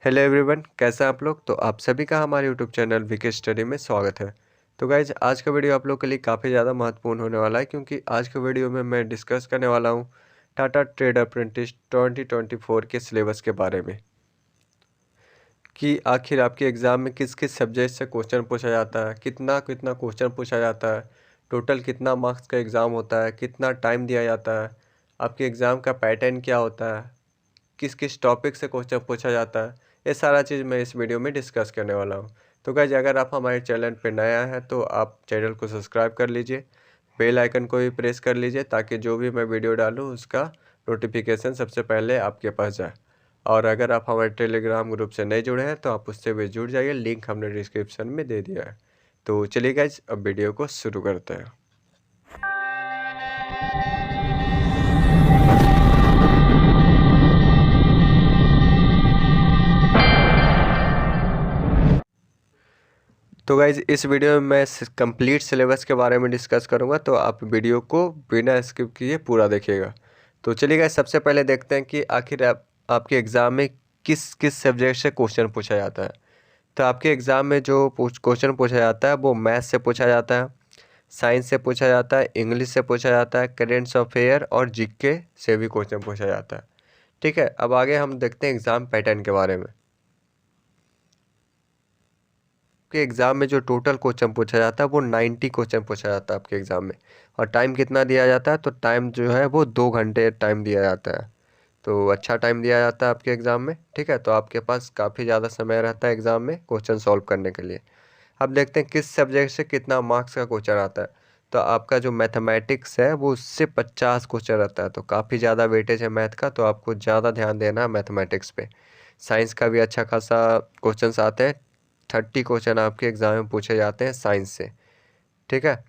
Hello everyone, कैसे हैं आप लोग। तो आप सभी का हमारे यूट्यूब चैनल वीके स्टडी में स्वागत है। तो गाइज आज का वीडियो आप लोग के लिए काफ़ी ज़्यादा महत्वपूर्ण होने वाला है, क्योंकि आज के वीडियो में मैं डिस्कस करने वाला हूं टाटा ट्रेड अप्रेंटिस 2024 के सिलेबस के बारे में कि आखिर आपके एग्ज़ाम में किस किस सब्जेक्ट से क्वेश्चन पूछा जाता है, कितना कितना क्वेश्चन पूछा जाता है, टोटल कितना मार्क्स का एग्ज़ाम होता है, कितना टाइम दिया जाता है, आपके एग्ज़ाम का पैटर्न क्या होता है, किस किस टॉपिक से क्वेश्चन पूछा जाता है। ये सारा चीज़ मैं इस वीडियो में डिस्कस करने वाला हूँ। तो गाइज अगर आप हमारे चैनल पर नया हैं तो आप चैनल को सब्सक्राइब कर लीजिए, बेल आइकन को भी प्रेस कर लीजिए, ताकि जो भी मैं वीडियो डालूँ उसका नोटिफिकेशन सबसे पहले आपके पास जाए। और अगर आप हमारे टेलीग्राम ग्रुप से नहीं जुड़े हैं तो आप उससे भी जुड़ जाइए, लिंक हमने डिस्क्रिप्शन में दे दिया है। तो चलिए गाइज अब वीडियो को शुरू करते हैं। तो गाइज इस वीडियो में मैं कंप्लीट सिलेबस के बारे में डिस्कस करूंगा, तो आप वीडियो को बिना स्किप किए पूरा देखिएगा। तो चलिए गाइज सबसे पहले देखते हैं कि आखिर आपके एग्ज़ाम में किस किस सब्जेक्ट से क्वेश्चन पूछा जाता है। तो आपके एग्ज़ाम में जो क्वेश्चन पूछा जाता है वो मैथ से पूछा जाता है, साइंस से पूछा जाता है, इंग्लिश से पूछा जाता है, करेंट्स अफेयर और जीके से भी क्वेश्चन पूछा जाता है। ठीक है, अब आगे हम देखते हैं एग्ज़ाम पैटर्न के बारे में। आपके एग्ज़ाम में जो टोटल क्वेश्चन पूछा जाता है वो 90 क्वेश्चन पूछा जाता है आपके एग्ज़ाम में। और टाइम कितना दिया जाता है, तो टाइम जो है वो 2 घंटे टाइम दिया जाता है। तो अच्छा टाइम दिया जाता है आपके एग्ज़ाम में। ठीक है, तो आपके पास काफ़ी ज़्यादा समय रहता है एग्ज़ाम में क्वेश्चन सॉल्व करने के लिए। अब देखते हैं किस सब्जेक्ट से कितना मार्क्स का क्वेश्चन आता है। तो आपका जो मैथमेटिक्स है वो उससे 50 क्वेश्चन रहता है, तो काफ़ी ज़्यादा वेटेज है मैथ का, तो आपको ज़्यादा ध्यान देना है मैथमेटिक्स पे। साइंस का भी अच्छा खासा क्वेश्चंस आते हैं, 30 क्वेश्चन आपके एग्ज़ाम में पूछे जाते हैं साइंस से। ठीक है,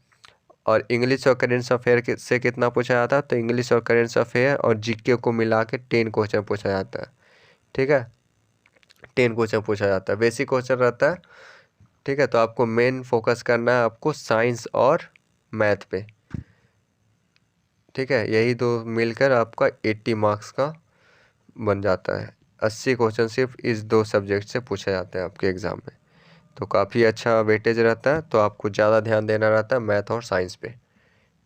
और इंग्लिश और करेंट अफेयर से कितना पूछा जाता है, तो इंग्लिश और करेंट अफेयर और जीके को मिला के 10 क्वेश्चन पूछा जाता है। ठीक है, 10 क्वेश्चन पूछा जाता है, बेसिक क्वेश्चन रहता है। ठीक है, तो आपको मेन फोकस करना है आपको साइंस और मैथ पे। ठीक है, यही दो मिलकर आपका 80 मार्क्स का बन जाता है। 80 क्वेश्चन सिर्फ इस दो सब्जेक्ट से पूछे जाते हैं आपके एग्ज़ाम में। तो काफ़ी अच्छा वेटेज रहता है, तो आपको ज़्यादा ध्यान देना रहता है मैथ और साइंस पे।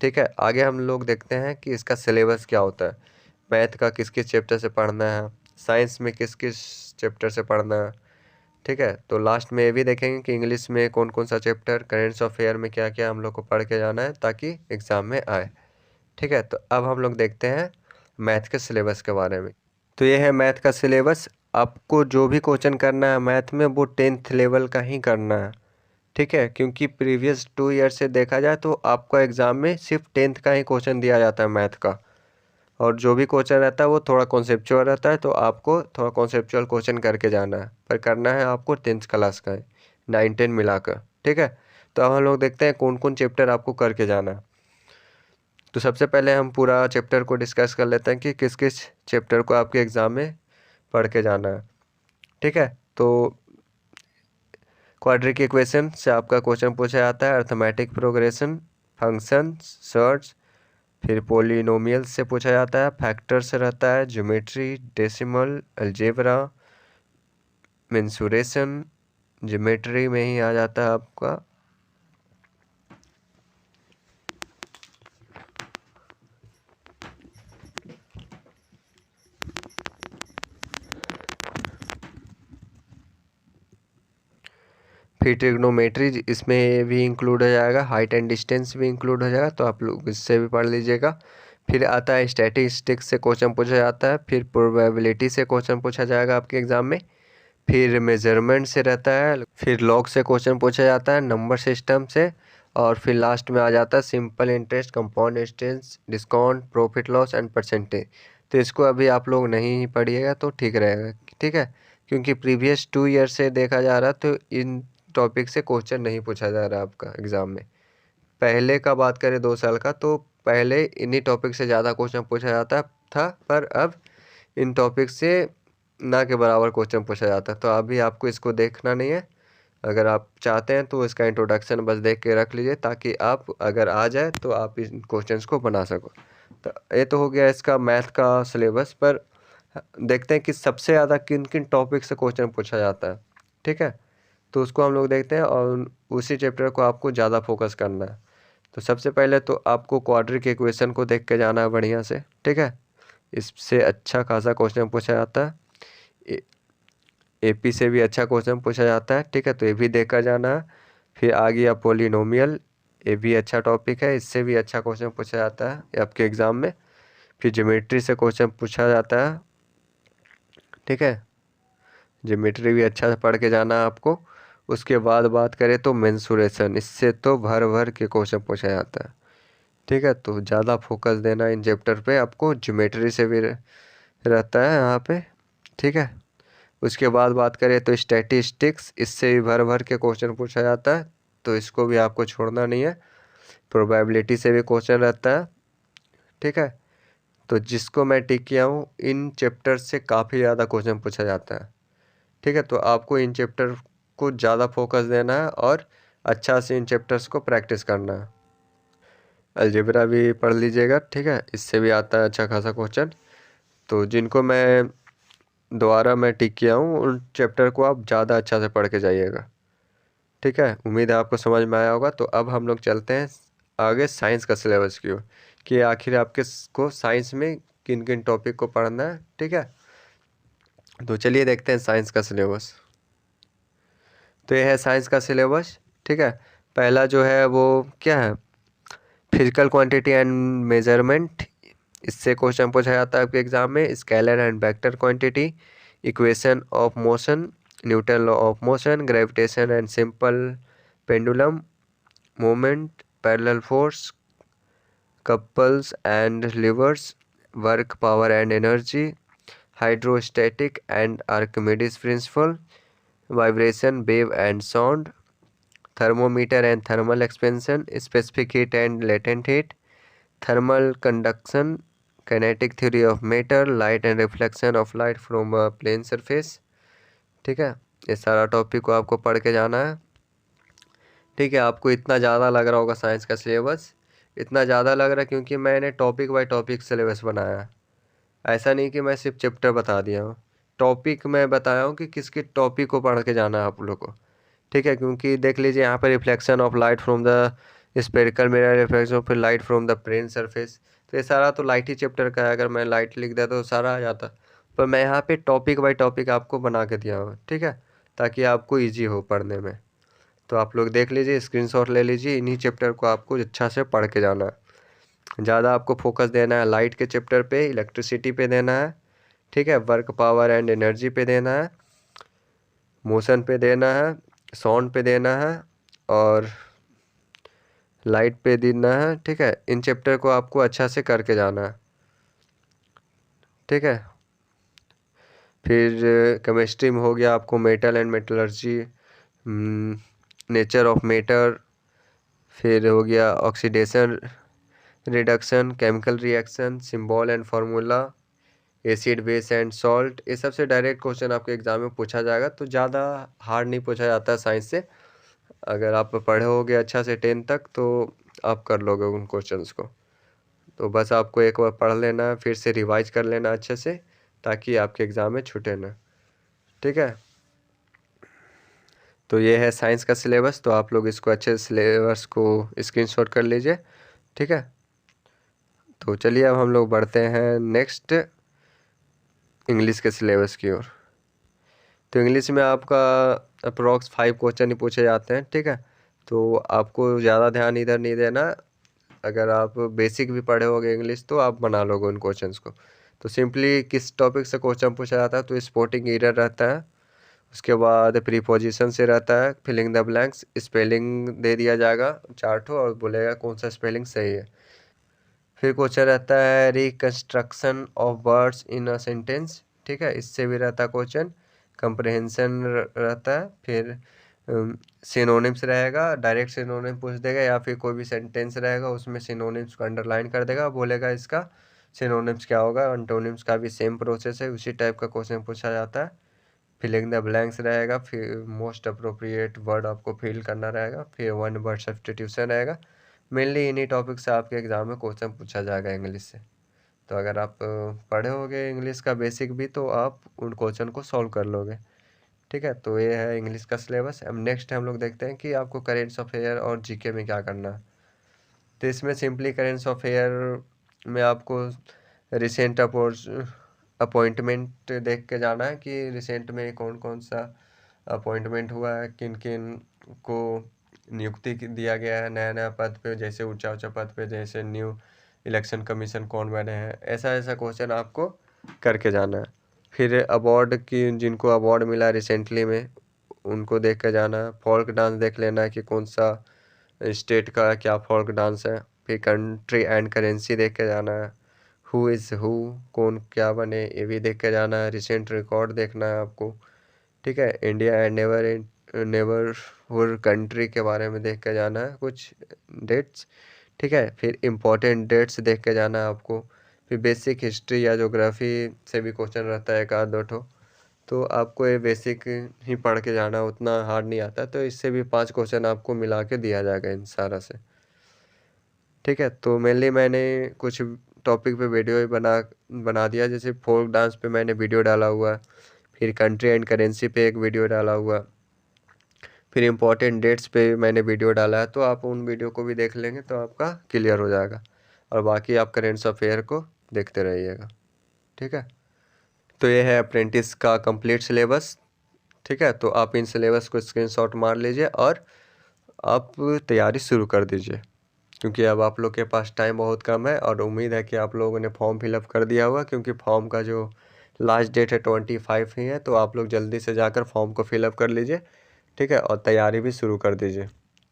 ठीक है, आगे हम लोग देखते हैं कि इसका सिलेबस क्या होता है। मैथ का किस किस चैप्टर से पढ़ना है, साइंस में किस किस चैप्टर से पढ़ना है। ठीक है, तो लास्ट में ये भी देखेंगे कि इंग्लिश में कौन कौन सा चैप्टर, करेंट्स अफेयर में क्या क्या हम लोग को पढ़ के जाना है ताकि एग्ज़ाम में आए। ठीक है, तो अब हम लोग देखते हैं मैथ के सिलेबस के बारे में। तो ये है मैथ का सिलेबस। आपको जो भी क्वेश्चन करना है मैथ में वो 10th लेवल का ही करना है। ठीक है, क्योंकि प्रीवियस 2 ईयर से देखा जाए तो आपका एग्ज़ाम में सिर्फ 10th का ही क्वेश्चन दिया जाता है मैथ का। और जो भी क्वेश्चन रहता है वो थोड़ा कॉन्सेप्चुअल रहता है, तो आपको थोड़ा कॉन्सेप्चुअल क्वेश्चन करके जाना है, पर करना है आपको 10th क्लास का है, 9 10 मिलाकर। ठीक है, तो अब हम लोग देखते हैं कौन कौन चैप्टर आपको करके जाना है। तो सबसे पहले हम पूरा चैप्टर को डिस्कस कर लेते हैं कि किस किस चैप्टर को आपके एग्ज़ाम में पढ़ के जाना है। ठीक है, तो क्वाड्रिक इक्वेशन से आपका क्वेश्चन पूछा जाता है, अर्थमेटिक प्रोग्रेशन, फंक्शन, सर्च, फिर पोलिनोमियल से पूछा जाता है, फैक्टर से रहता है, geometry, decimal, algebra, mensuration, geometry में ही आ जाता है आपका। फिर ट्रिग्नोमेट्री इसमें भी इंक्लूड हो जाएगा, हाइट एंड डिस्टेंस भी इंक्लूड हो जाएगा, तो आप लोग इससे भी पढ़ लीजिएगा। फिर आता है स्टैटिस्टिक्स से क्वेश्चन पूछा जाता है, फिर प्रोबेबिलिटी से क्वेश्चन पूछा जाएगा आपके एग्ज़ाम में, फिर मेजरमेंट से रहता है, फिर लॉग से क्वेश्चन पूछा जाता है, नंबर सिस्टम से, और फिर लास्ट में आ जाता है simple interest, compound interest, discount, profit loss and percentage. तो इसको अभी आप लोग नहीं पढ़िएगा तो ठीक रहेगा। ठीक है, क्योंकि प्रीवियस 2 ईयर से देखा जा रहा तो इन टॉपिक से क्वेश्चन नहीं पूछा जा रहा आपका एग्ज़ाम में। पहले का बात करें 2 साल का, तो पहले इन्हीं टॉपिक से ज़्यादा क्वेश्चन पूछा जाता था, पर अब इन टॉपिक से ना के बराबर क्वेश्चन पूछा जाता है। तो अभी आपको इसको देखना नहीं है। अगर आप चाहते हैं तो इसका इंट्रोडक्शन बस देख के रख लीजिए, ताकि आप अगर आ जाए तो आप इन क्वेश्चंस को बना सको। तो ये तो हो गया इसका मैथ का सिलेबस। पर देखते हैं कि सबसे ज़्यादा किन किन टॉपिक से क्वेश्चन पूछा जाता है, ठीक है। तो उसको हम लोग देखते हैं और उसी चैप्टर को आपको ज़्यादा फोकस करना है। तो सबसे पहले तो आपको क्वाड्रिक इक्वेशन को देख के जाना है बढ़िया से, ठीक है। इससे अच्छा खासा क्वेश्चन पूछा जाता है, एपी से भी अच्छा क्वेश्चन पूछा जाता है, ठीक है। तो ये भी देखकर जाना है। फिर आ गया पॉलिनोमियल, ये भी अच्छा टॉपिक है, इससे भी अच्छा क्वेश्चन पूछा जाता है आपके एग्ज़ाम में। फिर ज्योमेट्री से क्वेश्चन पूछा जाता है, ठीक है। ज्योमेट्री भी अच्छा से पढ़ के जाना है आपको। उसके बाद बात करें तो मेंसुरेशन, इससे तो भर भर के क्वेश्चन पूछा जाता है, ठीक है। तो ज़्यादा फोकस देना इन चैप्टर पे आपको, ज्योमेट्री से भी रहता है यहाँ पे, ठीक है। उसके बाद बात करें तो स्टैटिस्टिक्स, इससे भी भर भर के क्वेश्चन पूछा जाता है, तो इसको भी आपको छोड़ना नहीं है। प्रोबेबिलिटी से भी क्वेश्चन रहता है, ठीक है। तो जिसको मैं टिक किया हूँ, इन चैप्टर से काफ़ी ज़्यादा क्वेश्चन पूछा जाता है, ठीक है। तो आपको इन चैप्टर को ज़्यादा फोकस देना है और अच्छा से इन चैप्टर्स को प्रैक्टिस करना है। अलजेब्रा भी पढ़ लीजिएगा, ठीक है, इससे भी आता है अच्छा खासा क्वेश्चन। तो जिनको मैं टिक किया हूँ, उन चैप्टर को आप ज़्यादा अच्छा से पढ़ के जाइएगा, ठीक है। उम्मीद है आपको समझ में आया होगा। तो अब हम लोग चलते हैं आगे साइंस का सिलेबस की ओर, कि आखिर आपके को साइंस में किन किन टॉपिक को पढ़ना है, ठीक है। तो चलिए देखते हैं साइंस का सिलेबस। तो ये है साइंस का सिलेबस, ठीक है। पहला जो है वो क्या है, फिजिकल क्वांटिटी एंड मेजरमेंट, इससे क्वेश्चन पूछा जाता है आपके एग्जाम में। Scalar and vector quantity, equation of motion, Newton law of motion, gravitation and simple pendulum moment, parallel force, couples and levers, work power and energy, hydrostatic and Archimedes principal, vibration wave and sound, thermometer and thermal expansion, specific heat and latent heat, thermal conduction, kinetic theory of matter, light and reflection of light from a plane surface, ठीक है। ये सारा topic को आपको पढ़ के जाना है, ठीक है। आपको इतना ज़्यादा लग रहा होगा साइंस का सिलेबस, इतना ज़्यादा लग रहा है क्योंकि मैंने टॉपिक बाय टॉपिक सिलेबस बनाया है। ऐसा नहीं कि मैं सिर्फ चैप्टर बता दिया हूँ, टॉपिक मैं बताया हूँ कि किसके टॉपिक को पढ़ के जाना है आप लोग को, ठीक है। क्योंकि देख लीजिए यहाँ पर reflection of light from the spherical mirror, reflection of light from the plane surface, तो ये सारा तो लाइट ही चैप्टर का है। अगर मैं लाइट लिख देता तो सारा आ जाता, पर मैं यहाँ पे टॉपिक बाय टॉपिक आपको बना के दिया हूँ, ठीक है, ताकि आपको ईजी हो पढ़ने में। तो आप लोग देख लीजिए, स्क्रीनशॉट ले लीजिए, इन्हीं चैप्टर को आपको अच्छा से पढ़ के जाना है। ज़्यादा आपको फोकस देना है लाइट के चैप्टर पे, इलेक्ट्रिसिटी पे देना है, ठीक है, वर्क पावर एंड एनर्जी पे देना है, मोशन पे देना है, साउंड पे देना है और लाइट पे देना है, ठीक है। इन चैप्टर को आपको अच्छा से करके जाना है, ठीक है। फिर केमिस्ट्री में हो गया आपको metal and metallurgy, nature of matter, फिर हो गया oxidation reduction, chemical reaction, symbol and formula, acid base and salt. ये सबसे डायरेक्ट क्वेश्चन आपके एग्जाम में पूछा जाएगा, तो ज़्यादा हार्ड नहीं पूछा जाता साइंस से। अगर आप पढ़े होगे अच्छा से 10 तक तो आप कर लोगे उन क्वेश्चंस को। तो बस आपको एक बार पढ़ लेना, फिर से रिवाइज कर लेना अच्छे से, ताकि आपके एग्ज़ाम में छूटे ना, ठीक है। तो ये है साइंस का सिलेबस, तो आप लोग इसको अच्छे सिलेबस को स्क्रीनशॉट कर लीजिए, ठीक है। तो चलिए अब हम लोग बढ़ते हैं नेक्स्ट इंग्लिश के सिलेबस की ओर। तो इंग्लिश में आपका अप्रोक्स 5 क्वेश्चन ही पूछे जाते हैं, ठीक है। तो आपको ज़्यादा ध्यान इधर नहीं देना। अगर आप बेसिक भी पढ़े होगे इंग्लिश तो आप बना लोगे उन क्वेश्चंस को। तो सिंपली किस टॉपिक से क्वेश्चन पूछा जाता है, तो स्पोर्टिंग एरर रहता है, उसके बाद प्रीपोजिशन से रहता है, फिलिंग द ब्लैंक्स, स्पेलिंग दे दिया जाएगा चार्ट हो और बोलेगा कौन सा स्पेलिंग सही है। फिर क्वेश्चन रहता है reconstruction of words in a sentence, ठीक है, इससे भी रहता है क्वेश्चन। कंप्रहेंशन रहता है, फिर सिनोनिम्स रहेगा, डायरेक्ट सिनोनिम पूछ देगा, या फिर कोई भी सेंटेंस रहेगा उसमें सिनोनिम्स को अंडरलाइन कर देगा, बोलेगा इसका सिनोनिम्स क्या होगा। एंटोनिम्स का भी सेम प्रोसेस है, उसी टाइप का क्वेश्चन पूछा जाता है। फिलिंग द ब्लैंक्स रहेगा, फिर मोस्ट अप्रोप्रिएट वर्ड आपको फिल करना रहेगा, फिर वन वर्ड सब्स्टिट्यूशन रहेगा। मेनली इन्हीं टॉपिक से आपके एग्जाम में क्वेश्चन पूछा जाएगा इंग्लिश से, तो अगर आप पढ़े होगे इंग्लिश का बेसिक भी तो आप उन क्वेश्चन को सॉल्व कर लोगे। ठीक है, तो ये है इंग्लिश का सिलेबस। अब नेक्स्ट हम लोग देखते हैं कि आपको करेंट्स अफेयर और जीके में क्या करना है। तो इसमें सिंपली करेंट्स अफेयर में आपको रिसेंट अपॉइंटमेंट देख के जाना है कि रिसेंट में कौन कौन सा अपॉइंटमेंट हुआ है, किन किन को नियुक्ति दिया गया है नया नया पद पे, जैसे ऊंचा ऊंचा पद पे, जैसे न्यू इलेक्शन कमीशन कौन बने हैं, ऐसा ऐसा क्वेश्चन आपको करके जाना है। फिर अवार्ड की, जिनको अवार्ड मिला रिसेंटली में, उनको देख के जाना है। फोल्क डांस देख लेना है कि कौन सा स्टेट का क्या फोल्क डांस है। फिर कंट्री एंड करेंसी देख के जाना है। हु इज़ हु, कौन क्या बने, ये भी देख के जाना है। रिसेंट रिकॉर्ड देखना है आपको। ठीक है, इंडिया एंड नेबरहुड कंट्री के बारे में देख के जाना है कुछ डेट्स। ठीक है, फिर इम्पोर्टेंट डेट्स देख के जाना है आपको। फिर बेसिक हिस्ट्री या ज्योग्राफी से भी क्वेश्चन रहता है एक आध दो ठो, तो आपको ये बेसिक ही पढ़ के जाना, उतना हार्ड नहीं आता। तो इससे भी 5 क्वेश्चन आपको मिला के दिया जाएगा इन सारा से। ठीक है, तो मेनली मैंने कुछ टॉपिक पे वीडियो ही बना दिया। जैसे फोक डांस पे मैंने वीडियो डाला हुआ है, फिर कंट्री एंड करेंसी पे एक वीडियो डाला हुआ, फिर इम्पोर्टेंट डेट्स पे मैंने वीडियो डाला है। तो आप उन वीडियो को भी देख लेंगे तो आपका क्लियर हो जाएगा, और बाकी आप करेंट्स अफेयर को देखते रहिएगा। ठीक है, तो ये है अप्रेंटिस का कंप्लीट सिलेबस। ठीक है, तो आप इन सिलेबस को स्क्रीनशॉट मार लीजिए और आप तैयारी शुरू कर दीजिए, क्योंकि अब आप लोग के पास टाइम बहुत कम है। और उम्मीद है कि आप लोगों ने फॉर्म फिलअप कर दिया होगा, क्योंकि फॉर्म का जो लास्ट डेट है 25 ही है। तो आप लोग जल्दी से जाकर फॉर्म को फिलअप कर लीजिए। ठीक है, और तैयारी भी शुरू कर दीजिए,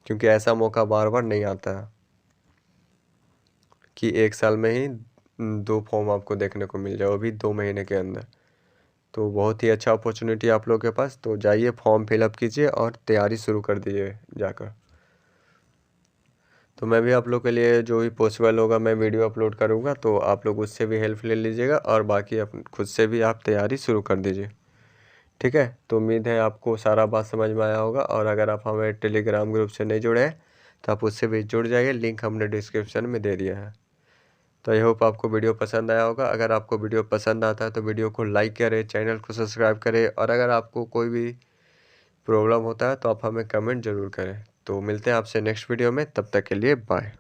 क्योंकि ऐसा मौका बार बार नहीं आता है कि एक साल में ही 2 फॉर्म आपको देखने को मिल जाए, वो भी 2 महीने के अंदर। तो बहुत ही अच्छा अपॉर्चुनिटी आप लोगों के पास। तो जाइए फॉर्म फिलअप कीजिए और तैयारी शुरू कर दीजिए जाकर। तो मैं भी आप लोग के लिए जो भी पॉसिबल होगा मैं वीडियो अपलोड करूँगा, तो आप लोग उससे भी हेल्प ले लीजिएगा, और बाकी खुद से भी आप तैयारी शुरू कर दीजिए। ठीक है, तो उम्मीद है आपको सारा बात समझ में आया होगा। और अगर आप हमारे टेलीग्राम ग्रुप से नहीं जुड़े हैं तो आप उससे भी जुड़ जाइए, लिंक हमने डिस्क्रिप्शन में दे दिया है। तो आई होप आपको वीडियो पसंद आया होगा। अगर आपको वीडियो पसंद आता है तो वीडियो को लाइक करें, चैनल को सब्सक्राइब करें, और अगर आपको कोई भी प्रॉब्लम होता है तो आप हमें कमेंट ज़रूर करें। तो मिलते हैं आपसे नेक्स्ट वीडियो में, तब तक के लिए बाय।